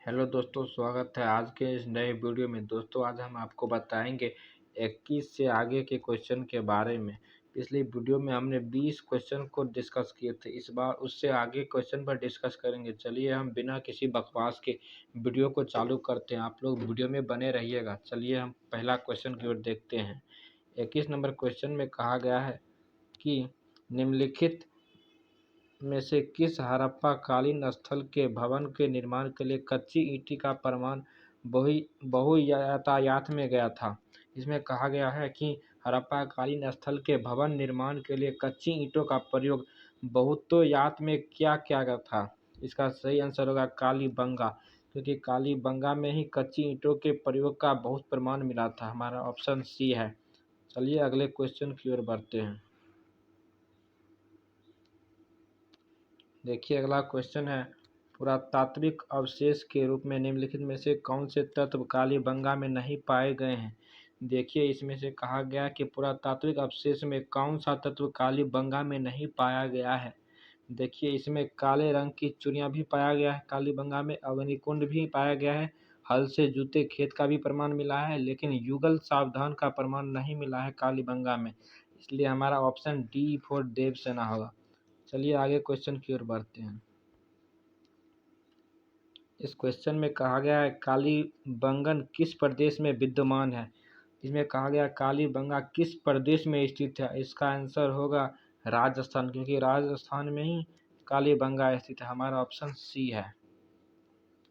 Hello दोस्तों, स्वागत है आज के इस नए वीडियो में। दोस्तों, आज हम आपको बताएंगे 21 से आगे के क्वेश्चन के बारे में। पिछली वीडियो में हमने 20 क्वेश्चन को डिस्कस किए थे। इस बार उससे आगे क्वेश्चन पर डिस्कस करेंगे। चलिए हम बिना किसी बकवास के वीडियो को चालू करते हैं। आप लोग वीडियो में बने रहिएगा। चलिए हम पहला क्वेश्चन की ओर देखते हैं। 21 नंबर क्वेश्चन में कहा गया है कि निम्नलिखित में से किस हड़प्पा कालीन स्थल के भवन के निर्माण के लिए कच्ची ईंट का प्रमाण बहुयातायात में गया था। इसमें कहा गया है कि हड़प्पा कालीन स्थल के भवन निर्माण के लिए कच्ची ईंटों का प्रयोग बहुतायत में क्या किया गया था। इसका सही आंसर होगा कालीबंगा, क्योंकि कालीबंगा में ही कच्ची ईंटों के प्रयोग का बहुत प्रमाण मिला था। हमारा ऑप्शन सी है। चलिए अगले क्वेश्चन की ओर बढ़ते हैं। देखिए अगला क्वेश्चन है, पुरातात्विक अवशेष के रूप में निम्नलिखित में से कौन से तत्व कालीबंगा में नहीं पाए गए हैं। देखिए इसमें से कहा गया कि पुरातात्विक अवशेष में कौन सा तत्व कालीबंगा में नहीं पाया गया है। देखिए इसमें काले रंग की चूड़ियाँ भी पाया गया है कालीबंगा में, अग्निकुंड भी पाया गया है, हल से जूते खेत का भी प्रमाण मिला है, लेकिन युगल सावधान का प्रमाण नहीं मिला है कालीबंगा में। इसलिए हमारा ऑप्शन डी फॉर देवसेना होगा। चलिए आगे क्वेश्चन की ओर बढ़ते हैं। इस क्वेश्चन में कहा गया है कालीबंगन किस प्रदेश में विद्यमान है। इसमें कहा गया कालीबंगा किस प्रदेश में स्थित है। इसका आंसर होगा राजस्थान, क्योंकि राजस्थान में ही कालीबंगा स्थित है। हमारा ऑप्शन सी है।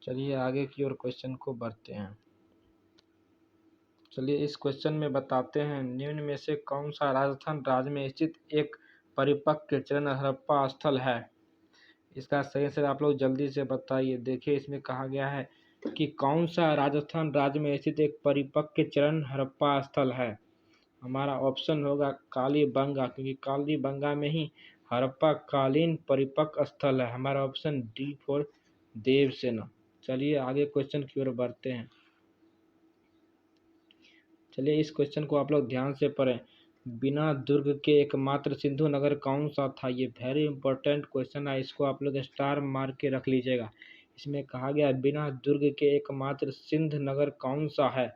चलिए आगे की ओर क्वेश्चन को बढ़ते हैं। चलिए इस क्वेश्चन में बताते हैं, निम्न में से कौन सा राजस्थान राज्य में स्थित एक परिपक्व चरण हड़प्पा स्थल है। इसका सही आंसर आप लोग जल्दी से बताइए। देखिए इसमें कहा गया है कि कौन सा राजस्थान राज्य में स्थित एक परिपक्व चरण हड़प्पा स्थल है। हमारा ऑप्शन होगा कालीबंगा, क्योंकि कालीबंगा में ही हड़प्पा कालीन परिपक्व स्थल है। हमारा ऑप्शन डी फॉर देवसेना। चलिए आगे क्वेश्चन की ओर बढ़ते हैं। चलिए इस क्वेश्चन को आप लोग ध्यान से पढ़ें। बिना दुर्ग के एकमात्र सिंधु नगर कौन सा था। ये वेरी इंपॉर्टेंट क्वेश्चन है, इसको आप लोग स्टार मार के रख लीजिएगा। इसमें कहा गया बिना दुर्ग के एकमात्र सिंध नगर कौन सा है।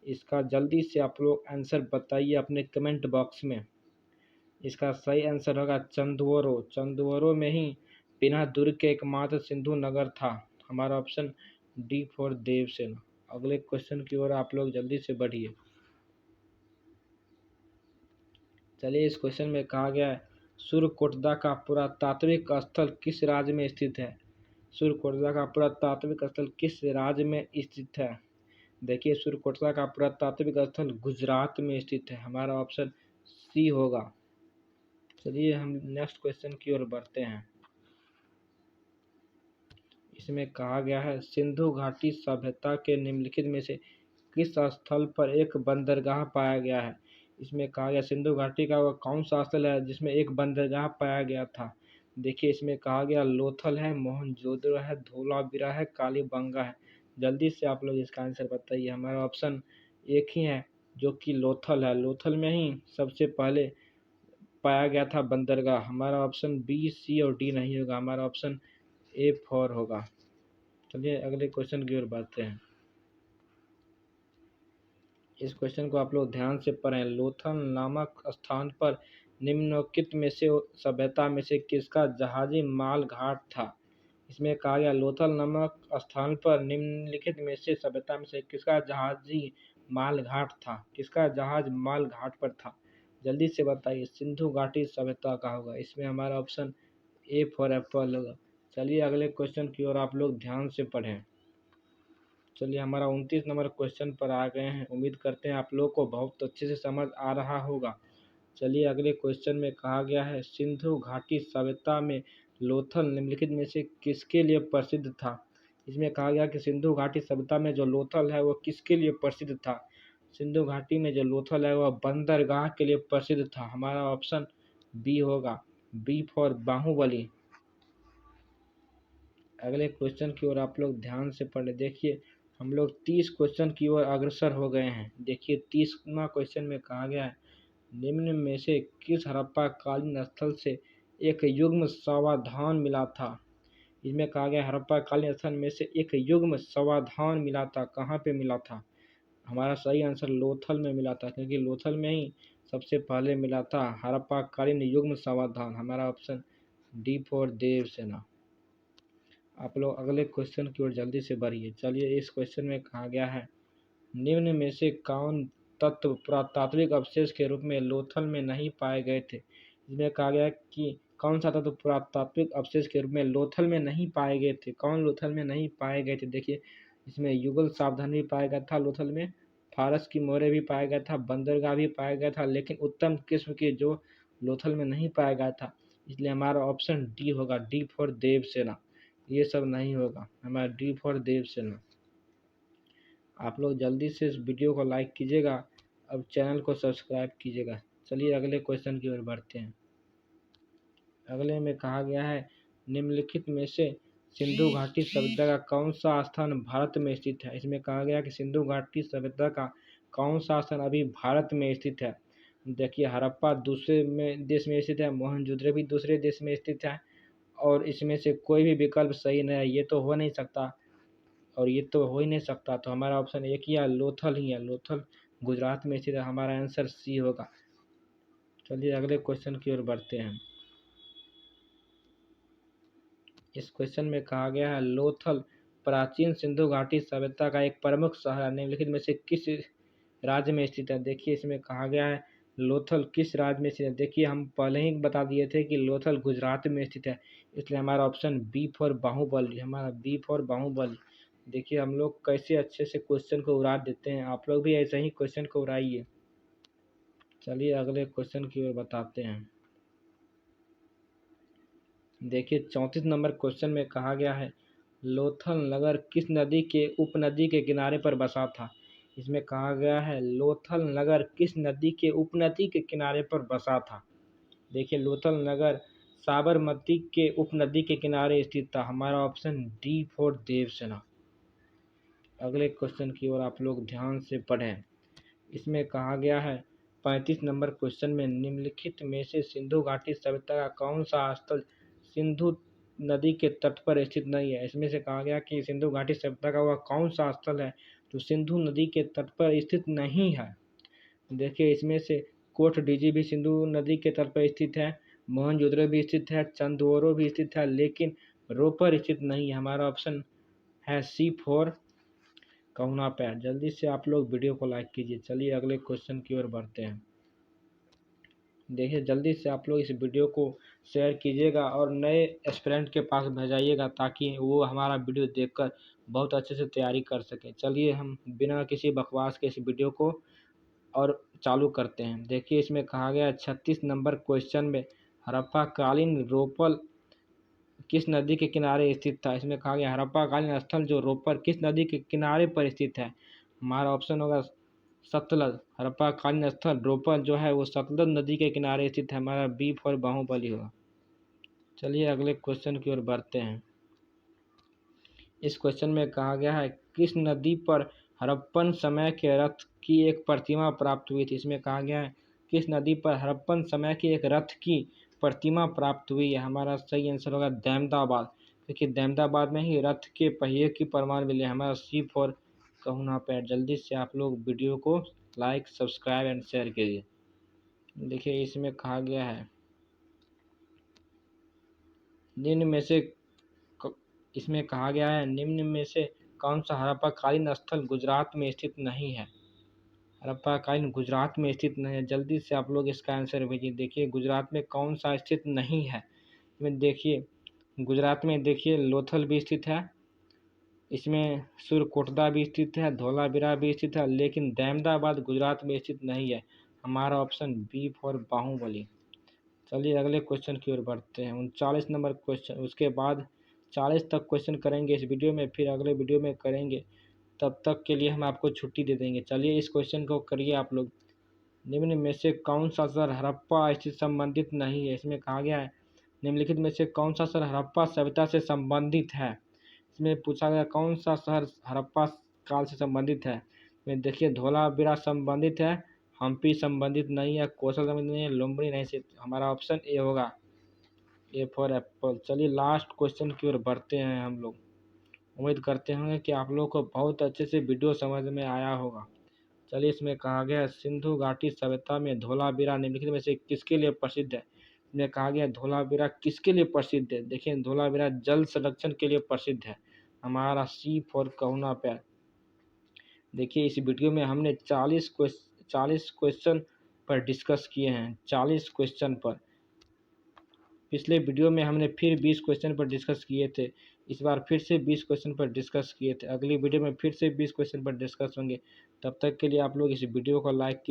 इसका जल्दी से आप लोग आंसर बताइए अपने कमेंट बॉक्स में। इसका सही आंसर होगा चंदवरो। चंदवरो में ही बिना दुर्ग के एकमात्र सिंधु नगर था। हमारा ऑप्शन डी फॉर देवसेना। अगले क्वेश्चन की ओर आप लोग जल्दी से बढ़िए। चलिए इस क्वेश्चन में कहा गया है, सूर्यकोटदा का पुरातात्विक स्थल किस राज्य में स्थित है। सूर्यकोटदा का पुरातात्विक स्थल किस राज्य में स्थित है। देखिए सूर्यकोटदा का पुरातात्विक स्थल गुजरात में स्थित है। हमारा ऑप्शन सी होगा। चलिए हम नेक्स्ट क्वेश्चन की ओर बढ़ते हैं। इसमें कहा गया है, सिंधु घाटी सभ्यता के निम्नलिखित में से किस स्थल पर एक बंदरगाह पाया गया है। इसमें कहा गया सिंधु घाटी का वह कौन सा स्थल है जिसमें एक बंदरगाह पाया गया था। देखिए इसमें कहा गया लोथल है, मोहनजोदड़ो है, धोलावीरा है, कालीबंगा है। जल्दी से आप लोग इसका आंसर बताइए। हमारा ऑप्शन एक ही है जो कि लोथल है। लोथल में ही सबसे पहले पाया गया था बंदरगाह। हमारा ऑप्शन बी, सी और डी नहीं होगा। हमारा ऑप्शन ए फॉर होगा। चलिए अगले क्वेश्चन की ओर बढ़ते हैं। इस क्वेश्चन को आप लोग ध्यान से पढ़ें। लोथल नामक स्थान पर निम्नलिखित में से सभ्यता में से किसका जहाजी माल घाट था। इसमें कहा गया लोथल नामक स्थान पर निम्नलिखित में से सभ्यता में से किसका जहाजी माल घाट था। किसका जहाज माल घाट पर था। जल्दी से बताइए। सिंधु घाटी सभ्यता का होगा। इसमें हमारा ऑप्शन ए फॉर एप्पल होगा। चलिए अगले क्वेश्चन की ओर आप लोग ध्यान से पढ़ें। चलिए हमारा 29 नंबर क्वेश्चन पर आ गए हैं। उम्मीद करते हैं आप लोग को बहुत अच्छे से समझ आ रहा होगा। चलिए अगले क्वेश्चन में कहा गया है, सिंधु घाटी सभ्यता में लोथल निम्नलिखित में से किसके लिए प्रसिद्ध था। इसमें कहा गया कि सिंधु घाटी सभ्यता में जो लोथल है वो किसके लिए प्रसिद्ध था। सिंधु घाटी में जो लोथल है वह बंदरगाह के लिए प्रसिद्ध था। हमारा ऑप्शन बी होगा, बी फॉर बाहुबली। अगले क्वेश्चन की ओर आप लोग ध्यान से पढ़े। देखिए हम लोग 30 क्वेश्चन की ओर अग्रसर हो गए हैं। देखिए 30वां क्वेश्चन में कहा गया है, निम्न में से किस हड़प्पा कालीन स्थल से एक युग्म सावधान मिला था। इसमें कहा गया हड़प्पा कालीन स्थल में से एक युग्म समाधान मिला था। कहाँ पे मिला था? हमारा सही आंसर लोथल में मिला था, क्योंकि लोथल में ही सबसे पहले मिला था हड़प्पा कालीन युग्म समाधान। हमारा ऑप्शन डी फॉर देवसेना। आप लोग अगले क्वेश्चन की ओर जल्दी से बढ़िए। चलिए, इस क्वेश्चन में कहा गया है निम्न में से कौन तत्व पुरातात्विक अवशेष के रूप में लोथल में नहीं पाए गए थे? इसमें कहा गया कि कौन सा तत्व पुरातात्विक अवशेष के रूप में लोथल में नहीं पाए गए थे? कौन लोथल में नहीं पाए गए थे? देखिए, इसमें युगल सावधान भी पाया गया था लोथल में, फारस की मोहरें भी पाया गया था, बंदरगाह भी पाया गया था, लेकिन उत्तम किस्म के जो लोथल में नहीं पाया गया था। इसलिए हमारा ऑप्शन डी होगा, डी फॉर देवसेना। ये सब नहीं होगा, हमारा डी फॉर देवसेना। आप लोग जल्दी से इस वीडियो को लाइक कीजिएगा, अब चैनल को सब्सक्राइब कीजिएगा। चलिए अगले क्वेश्चन की ओर बढ़ते हैं। अगले में कहा गया है निम्नलिखित में से सिंधु घाटी सभ्यता का कौन सा स्थान भारत में स्थित है? इसमें कहा गया कि सिंधु घाटी सभ्यता का कौन सा स्थान अभी भारत में स्थित है? देखिए, हड़प्पा दूसरे देश में स्थित है, मोहनजोदड़ो भी दूसरे देश में स्थित है, और इसमें से कोई भी विकल्प सही नहीं है। ये तो हो नहीं सकता, और ये तो हो ही नहीं सकता, तो हमारा ऑप्शन एक ही है, लोथल ही है। लोथल गुजरात में स्थित है, हमारा आंसर सी होगा। चलिए अगले क्वेश्चन की ओर बढ़ते हैं। इस क्वेश्चन में कहा गया है लोथल प्राचीन सिंधु घाटी सभ्यता का एक प्रमुख शहर निम्नलिखित में से किस राज्य में स्थित है? देखिए, इसमें कहा गया है लोथल किस राज्य में स्थित है। देखिए, हम पहले ही बता दिए थे कि लोथल गुजरात में स्थित है, इसलिए हमारा ऑप्शन बी फॉर बाहुबली, हमारा बी फॉर बाहुबली। देखिए, हम लोग कैसे अच्छे से क्वेश्चन को उड़ा देते हैं, आप लोग भी ऐसे ही क्वेश्चन को उड़ाइए। चलिए अगले क्वेश्चन की ओर बताते हैं। देखिए, 34 नंबर क्वेश्चन में कहा गया है लोथल नगर किस नदी के उपनदी के किनारे पर बसा था? इसमें कहा गया है लोथल नगर किस नदी के उपनदी के किनारे पर बसा था? देखिए, लोथल नगर साबरमती के उपनदी के किनारे स्थित था, हमारा ऑप्शन डी फॉर देवसेना। अगले क्वेश्चन की ओर आप लोग ध्यान से पढ़ें। इसमें कहा गया है 35 नंबर क्वेश्चन में निम्नलिखित में से सिंधु घाटी सभ्यता का कौन सा स्थल सिंधु नदी के तट पर स्थित नहीं है? इसमें से कहा गया कि सिंधु घाटी सभ्यता का वह कौन सा स्थल है जो सिंधु नदी के तट पर स्थित नहीं है? देखिए, इसमें से कोटडीजी भी सिंधु नदी के तट पर स्थित है, मोहनजोदड़ो भी स्थित है, चंदोरो भी स्थित है, लेकिन रोपर स्थित नहीं है। हमारा ऑप्शन है सी फॉर कहना पैर। जल्दी से आप लोग वीडियो को लाइक कीजिए। चलिए अगले क्वेश्चन की ओर बढ़ते हैं। देखिए, जल्दी से आप लोग इस वीडियो को शेयर कीजिएगा और नए एस्पिरेंट के पास भेजाइएगा, ताकि वो हमारा वीडियो देखकर बहुत अच्छे से तैयारी कर सकें। चलिए हम बिना किसी बकवास के इस वीडियो को और चालू करते हैं। देखिए, इसमें कहा गया है 36 नंबर क्वेश्चन में हड़प्पा कालीन रोपल किस नदी के किनारे स्थित था? इसमें कहा गया हड़प्पा कालीन स्थल जो रोपर किस नदी के किनारे पर स्थित है? हमारा ऑप्शन होगा सतलज। हड़प्पा कालीन स्थल रोपर जो है वो सतलज नदी के किनारे स्थित है, हमारा बी फॉर बाहुबली होगा। चलिए अगले क्वेश्चन की ओर बढ़ते हैं। इस क्वेश्चन में कहा गया है किस नदी पर हड़प्पन समय के रथ की एक प्रतिमा प्राप्त हुई थी? इसमें कहा गया है किस नदी पर हड़प्पन समय की एक रथ की प्रतिमा प्राप्त हुई है? हमारा सही आंसर होगा दहमदाबाद, क्योंकि दहमदाबाद में ही रथ के पहिए की प्रमाण मिले। हमारा सी फॉर कहूना पैर। जल्दी से आप लोग वीडियो को लाइक, सब्सक्राइब एंड शेयर कीजिए। देखिए, इसमें कहा गया है निम्न में से इसमें कहा गया है निम्न में से कौन सा हड़प्पा कालीन स्थल गुजरात में स्थित नहीं है? हड़प्पा कालीन गुजरात में स्थित नहीं है, जल्दी से आप लोग इसका आंसर भेजिए। देखिए, गुजरात में कौन सा स्थित नहीं है? इसमें देखिए, गुजरात में देखिए लोथल भी स्थित है, इसमें सुरकोटदा भी स्थित है, धोलावीरा भी स्थित है, लेकिन दहमदाबाद गुजरात में स्थित नहीं है। हमारा ऑप्शन बी फॉर बाहुबली। चलिए अगले क्वेश्चन की ओर बढ़ते हैं। 39 नंबर क्वेश्चन, उसके बाद 40 तक क्वेश्चन करेंगे इस वीडियो में, फिर अगले वीडियो में करेंगे। तब तक के लिए हम आपको छुट्टी दे देंगे। चलिए इस क्वेश्चन को करिए आप लोग। निम्न में से कौन सा शहर हड़प्पा स्थिति संबंधित नहीं है? इसमें कहा गया है निम्नलिखित में से कौन सा शहर हड़प्पा सभ्यता से संबंधित है? इसमें पूछा गया कौन सा शहर हड़प्पा काल से संबंधित है। में देखिए, धोलावीरा संबंधित है, हम्पी संबंधित नहीं है, कौशल संबंधित नहीं है, लुम्बिनी नहीं से। हमारा ऑप्शन ए होगा। A for Apple. चलिए लास्ट क्वेश्चन की ओर बढ़ते हैं हम लोग। उम्मीद करते होंगे कि आप लोगों को बहुत अच्छे से वीडियो समझ में आया होगा। चलिए इसमें कहा गया है, सिंधु घाटी सभ्यता में धोलावीरा निम्नलिखित में से किसके लिए प्रसिद्ध है। इसमें कहा गया धोलावीरा किसके लिए प्रसिद्ध है। देखिए धोलावीरा जल संरक्षण के लिए प्रसिद्ध है। हमारा सी फॉर कहुना पैर। देखिए इस वीडियो में हमने 40 क्वेश्चन पर डिस्कस किए हैं। 40 क्वेश्चन पर। पिछले वीडियो में हमने फिर 20 क्वेश्चन पर डिस्कस किए थे। इस बार फिर से 20 क्वेश्चन पर डिस्कस किए थे। अगली वीडियो में फिर से 20 क्वेश्चन पर डिस्कस होंगे। तब तक के लिए आप लोग इस वीडियो को लाइक